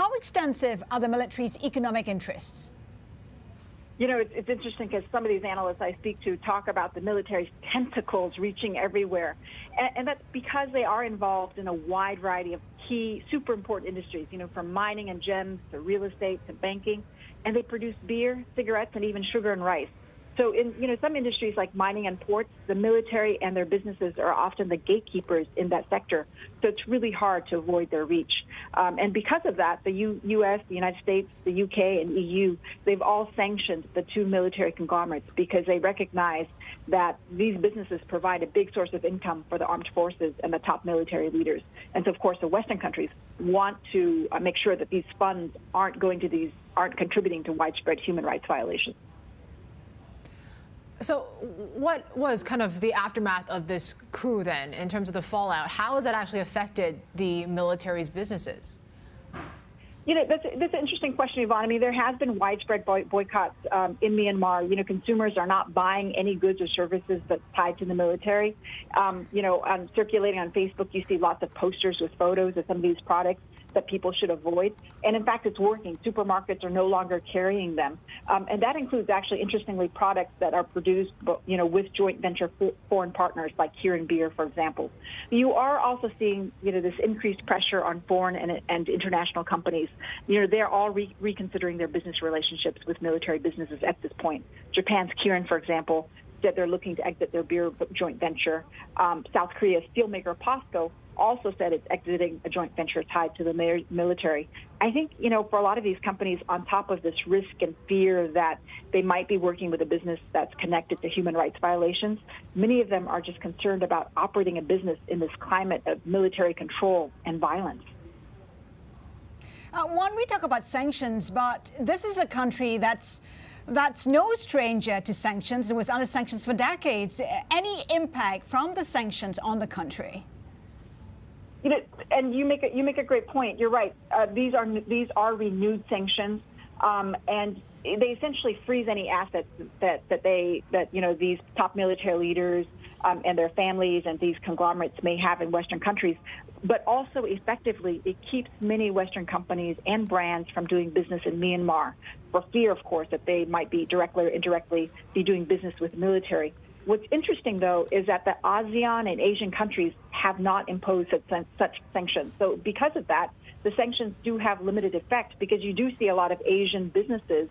How extensive are the military's economic interests? You know, it's interesting because some of these analysts I speak to talk about the military's tentacles reaching everywhere. And that's because they are involved in a wide variety of key, super important industries, you know, from mining and gems to real estate to banking. And they produce beer, cigarettes, and even sugar and rice. So in, you know, some industries like mining and ports, the military and their businesses are often the gatekeepers in that sector. So it's really hard to avoid their reach. And because of that, the U.S., the United States, the U.K., and EU, they've all sanctioned the two military conglomerates because they recognize that these businesses provide a big source of income for the armed forces and the top military leaders. And so, of course, the Western countries want to make sure that these funds aren't contributing to widespread human rights violations. So what was kind of the aftermath of this coup then in terms of the fallout? How has that actually affected the military's businesses? You know, that's an interesting question, Yvonne. I mean, there has been widespread boycotts in Myanmar. You know, consumers are not buying any goods or services that's tied to the military. You know, circulating on Facebook, you see lots of posters with photos of some of these products that people should avoid. And in fact, it's working. Supermarkets are no longer carrying them. And that includes actually, interestingly, products that are produced, you know, with joint venture foreign partners like Kirin Beer, for example. You are also seeing, you know, this increased pressure on foreign and international companies. You know, they're all reconsidering their business relationships with military businesses at this point. Japan's Kirin, for example, said they're looking to exit their beer joint venture. South Korea's steelmaker POSCO also said it's exiting a joint venture tied to the military. I think, you know, for a lot of these companies, on top of this risk and fear that they might be working with a business that's connected to human rights violations, many of them are just concerned about operating a business in this climate of military control and violence. One, we talk about sanctions, but this is a country that's no stranger to sanctions. It was under sanctions for decades. Any impact from the sanctions on the country? You know, and you make a great point. You're right. These are renewed sanctions, and they essentially freeze any assets that you know, these top military leaders and their families and these conglomerates may have in Western countries. But also, effectively, it keeps many Western companies and brands from doing business in Myanmar for fear, of course, that they might be directly or indirectly be doing business with the military. What's interesting, though, is that the ASEAN and Asian countries have not imposed such sanctions. So because of that, the sanctions do have limited effect because you do see a lot of Asian businesses,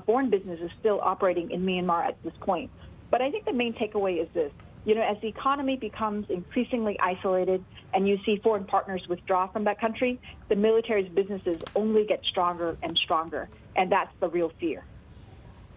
foreign businesses, still operating in Myanmar at this point. But I think the main takeaway is this. You know, as the economy becomes increasingly isolated and you see foreign partners withdraw from that country, the military's businesses only get stronger and stronger. And that's the real fear.